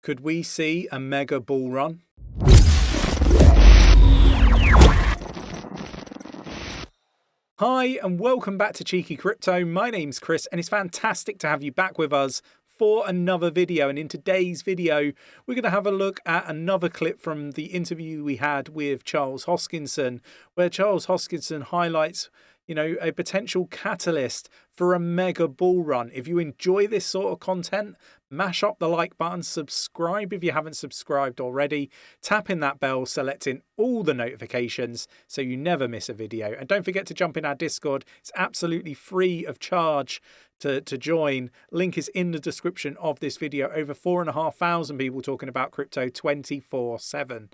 Could we see a mega bull run? Hi, and welcome back to Cheeky Crypto. My name's Chris, and it's fantastic to have you back with us for another video. And in today's video, we're going to have a look at another clip from the interview we had with Charles Hoskinson, where Charles Hoskinson highlights, a potential catalyst for a mega bull run. If you enjoy this sort of content, mash up the like button, subscribe if you haven't subscribed already, tap in that bell, selecting all the notifications so you never miss a video. And don't forget to jump in our Discord. It's absolutely free of charge to join. Link is in the description of this video. Over 4,500 people talking about crypto 24/7.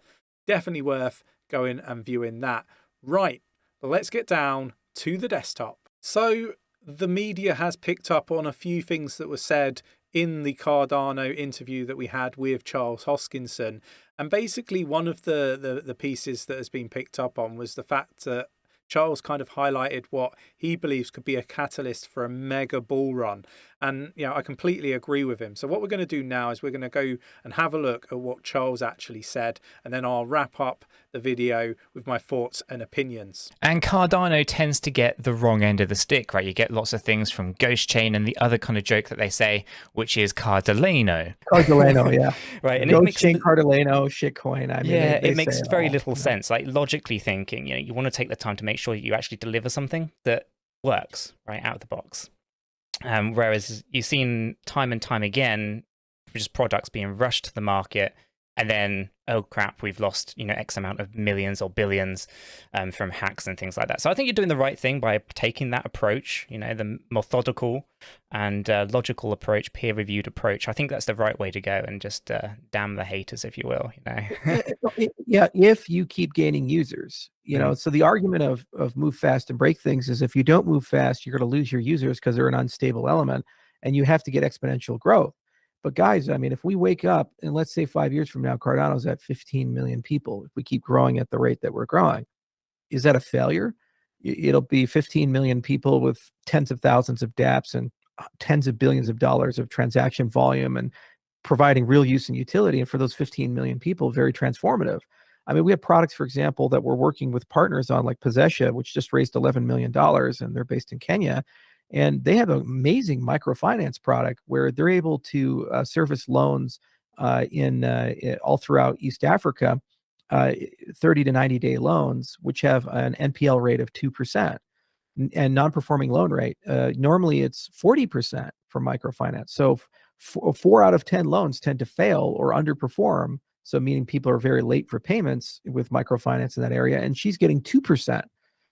Definitely worth going and viewing that. Right, let's get down to the desktop. So the media has picked up on a few things that were said in the Cardano interview that we had with Charles Hoskinson. And basically one of the pieces that has been picked up on was the fact that Charles kind of highlighted what he believes could be a catalyst for a mega bull run. And, I completely agree with him. So what we're going to do now is we're going to go and have a look at what Charles actually said. And then I'll wrap up the video with my thoughts and opinions. And Cardano tends to get the wrong end of the stick, right? You get lots of things from Ghost Chain and the other kind of joke that they say, which is Cardaleno. Cardaleno, yeah. Right. And Ghost Chain, Cardaleno, shitcoin. I mean, it makes very little sense. Like logically thinking, you want to take the time to make sure that you actually deliver something that works right out of the box. Whereas you've seen time and time again, just products being rushed to the market, and then, oh crap, we've lost, X amount of millions or billions from hacks and things like that. So I think you're doing the right thing by taking that approach, the methodical and logical approach, peer-reviewed approach. I think that's the right way to go, and just damn the haters, if you will, Yeah, if you keep gaining users, so the argument of move fast and break things is if you don't move fast, you're going to lose your users because they're an unstable element, and you have to get exponential growth. But guys, I mean, if we wake up and let's say 5 years from now, Cardano's at 15 million people, if we keep growing at the rate that we're growing, is that a failure? It'll be 15 million people with tens of thousands of dApps and tens of billions of dollars of transaction volume and providing real use and utility. And for those 15 million people, very transformative. I mean, we have products, for example, that we're working with partners on, like 𝗕𝗃𝗃, which just raised $11 million, and they're based in Kenya. And they have an amazing microfinance product where they're able to service loans in all throughout East Africa, 30 to 90-day loans, which have an NPL rate of 2%, and non-performing loan rate. Normally, it's 40% for microfinance. So 4 out of 10 loans tend to fail or underperform. So meaning people are very late for payments with microfinance in that area. And she's getting 2%.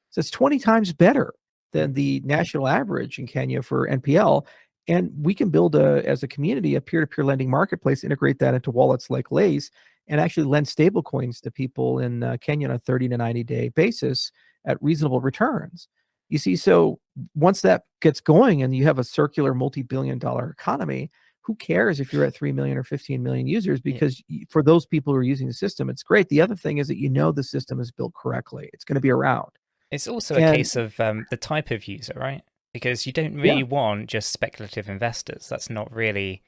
So it's 20 times better than the national average in Kenya for NPL. And we can build as a community, a peer-to-peer lending marketplace, integrate that into wallets like 𝗕𝗓𝗄s, and actually lend stable coins to people in Kenya on a 30 to 90-day basis at reasonable returns. You see, so once that gets going and you have a circular multi-billion-dollar economy, who cares if you're at 3 million or 15 million users? Because for those people who are using the system, it's great. The other thing is that the system is built correctly. It's going to be around. It's also a case of the type of user, right? Because you don't really want just speculative investors. That's not really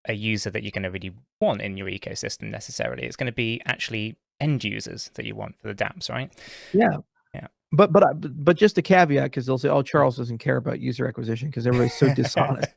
a user that you're going to really want in your ecosystem necessarily. It's going to be actually end users that you want for the dApps, right? Yeah. But just a caveat, because they'll say, "Oh, Charles doesn't care about user acquisition because everybody's so dishonest."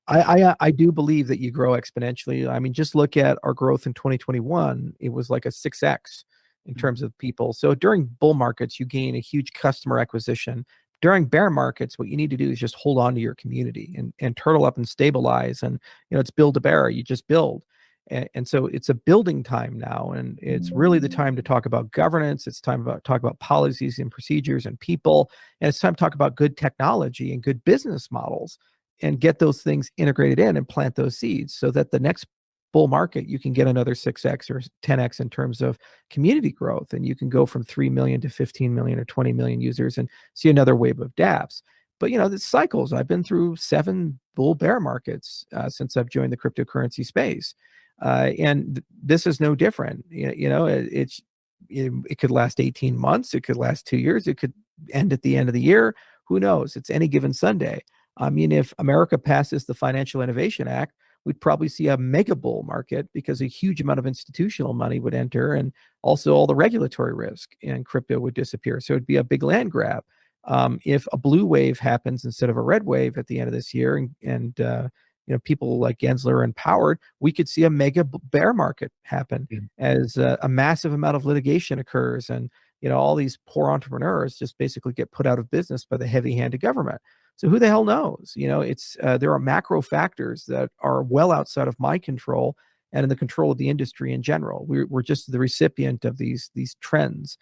I do believe that you grow exponentially. I mean, just look at our growth in 2021. It was like a 6x in terms of people. So during bull markets, you gain a huge customer acquisition. During bear markets, what you need to do is just hold on to your community and turtle up and stabilize. And, it's build a bear. You just build. And so it's a building time now. And it's really the time to talk about governance. It's time to talk about policies and procedures and people. And it's time to talk about good technology and good business models and get those things integrated in and plant those seeds so that the next bull market, you can get another 6x or 10x in terms of community growth. And you can go from 3 million to 15 million or 20 million users and see another wave of dApps. But, the cycles, I've been through 7 bull bear markets since I've joined the cryptocurrency space. And this is no different. It could last 18 months. It could last 2 years. It could end at the end of the year. Who knows? It's any given Sunday. I mean, if America passes the Financial Innovation Act, we'd probably see a mega bull market because a huge amount of institutional money would enter, and also all the regulatory risk in crypto would disappear. So it'd be a big land grab. If a blue wave happens instead of a red wave at the end of this year, and people like Gensler and Powered, we could see a mega bear market happen as a massive amount of litigation occurs, and all these poor entrepreneurs just basically get put out of business by the heavy hand of government. So who the hell knows? It's there are macro factors that are well outside of my control and in the control of the industry in general. We're just the recipient of these trends.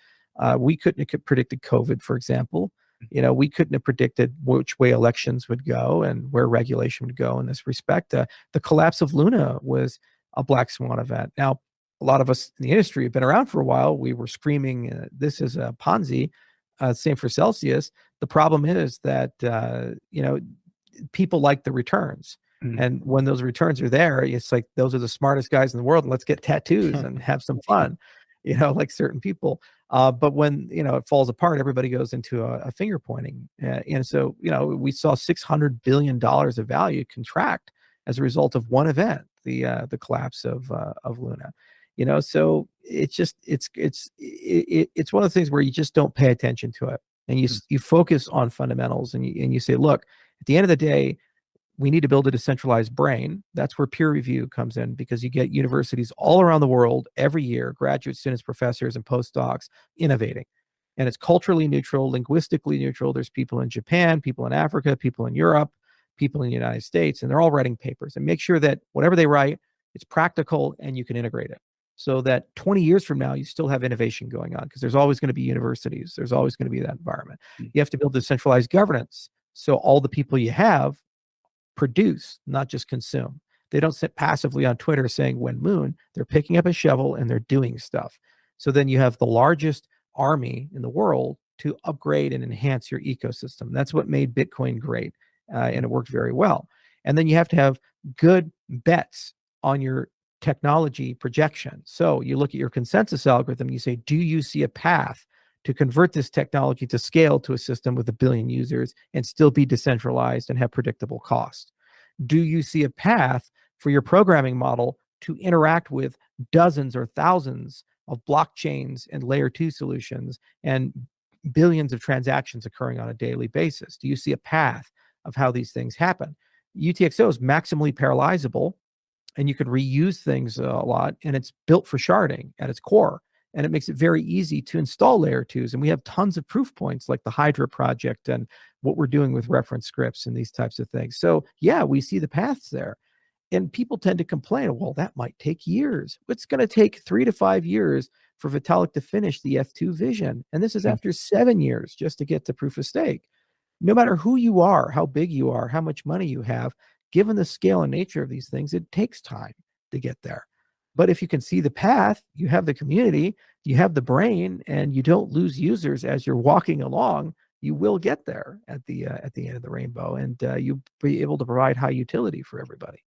We couldn't have predicted COVID, for example. We couldn't have predicted which way elections would go and where regulation would go in this respect. The collapse of Luna was a black swan event. Now, a lot of us in the industry have been around for a while. We were screaming, this is a Ponzi. Same for Celsius. The problem is that, people like the returns. And when those returns are there, it's like, those are the smartest guys in the world, and let's get tattoos and have some fun, like certain people. But when, it falls apart, everybody goes into a finger pointing. And so, we saw $600 billion of value contract as a result of one event, the collapse of Luna. So it's just, it's one of the things where you just don't pay attention to it, and you focus on fundamentals, and you say, look, at the end of the day, we need to build a decentralized brain. That's where peer review comes in, because you get universities all around the world every year, graduate students, professors, and postdocs innovating. And it's culturally neutral, linguistically neutral. There's people in Japan, people in Africa, people in Europe, people in the United States, and they're all writing papers, and make sure that whatever they write, it's practical and you can integrate it, so that 20 years from now, you still have innovation going on, because there's always going to be universities. There's always going to be that environment. You have to build decentralized governance, so all the people you have produce, not just consume. They don't sit passively on Twitter saying when moon. They're picking up a shovel and they're doing stuff. So then you have the largest army in the world to upgrade and enhance your ecosystem. That's what made Bitcoin great, and it worked very well. And then you have to have good bets on your technology projection. So you look at your consensus algorithm, you say, do you see a path to convert this technology to scale to a system with 1 billion users and still be decentralized and have predictable cost? Do you see a path for your programming model to interact with dozens or thousands of blockchains and layer 2 solutions and billions of transactions occurring on a daily basis? Do you see a path of how these things happen? UTXO is maximally parallelizable, and you can reuse things a lot, and it's built for sharding at its core, and it makes it very easy to install layer 2s. And we have tons of proof points like the Hydra project and what we're doing with reference scripts and these types of things. So yeah, we see the paths there. And people tend to complain, well, that might take years. It's going to take 3 to 5 years for Vitalik to finish the F2 vision. And this is after 7 years just to get to proof of stake. No matter who you are, how big you are, how much money you have, given the scale and nature of these things, it takes time to get there. But if you can see the path, you have the community, you have the brain, and you don't lose users as you're walking along, you will get there at the end of the rainbow, and you'll be able to provide high utility for everybody.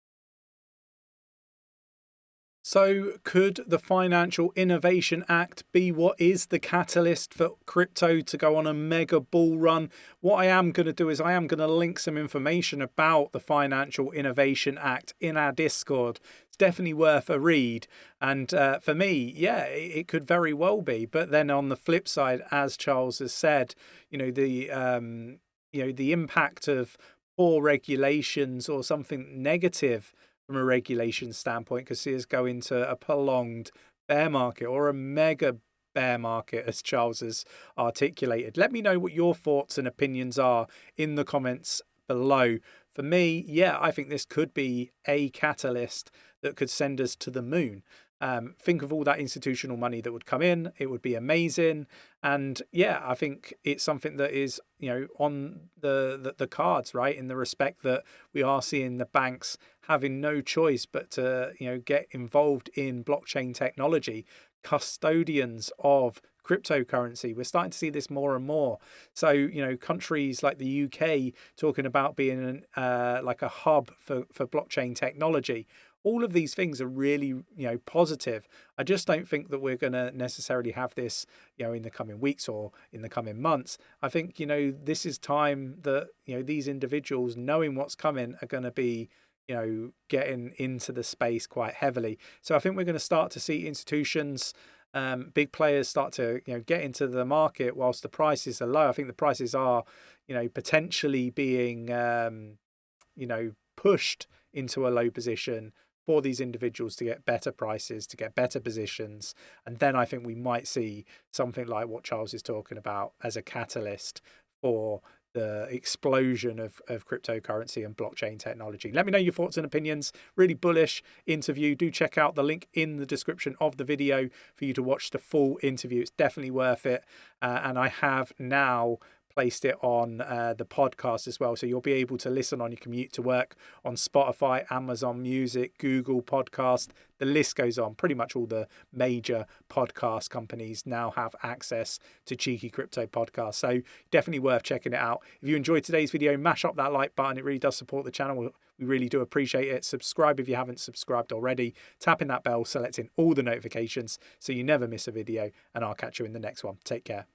So could the Financial Innovation Act be what is the catalyst for crypto to go on a mega bull run? What I am going to do is I am going to link some information about the Financial Innovation Act in our Discord. It's definitely worth a read. And for me, yeah, it could very well be. But then on the flip side, as Charles has said, the impact of poor regulations or something negative from a regulation standpoint could see us go into a prolonged bear market or a mega bear market, as Charles has articulated. Let me know what your thoughts and opinions are in the comments below. For me, yeah, I think this could be a catalyst that could send us to the moon. Think of all that institutional money that would come in. It would be amazing. And yeah, I think it's something that is, on the cards, right? In the respect that we are seeing the banks having no choice but to, get involved in blockchain technology, custodians of cryptocurrency. We're starting to see this more and more. So, countries like the UK talking about being like a hub for blockchain technology. All of these things are really, positive. I just don't think that we're going to necessarily have this, in the coming weeks or in the coming months. I think, this is time that, these individuals knowing what's coming are going to be, getting into the space quite heavily. So I think we're going to start to see institutions, big players start to get into the market whilst the prices are low. I think the prices are potentially being pushed into a low position for these individuals to get better prices, to get better positions. And then I think we might see something like what Charles is talking about as a catalyst for the explosion of cryptocurrency and blockchain technology. Let me know your thoughts and opinions. Really bullish interview. Do check out the link in the description of the video for you to watch the full interview. It's definitely worth it. And I have now placed it on the podcast as well, so you'll be able to listen on your commute to work on Spotify, Amazon Music, Google Podcast. The list goes on. Pretty much all the major podcast companies now have access to Cheeky Crypto Podcast, so definitely worth checking it out. If you enjoyed today's video, mash up that like button. It really does support the channel. We really do appreciate it. Subscribe if you haven't subscribed already. Tapping that bell, selecting all the notifications so you never miss a video, and I'll catch you in the next one. Take care.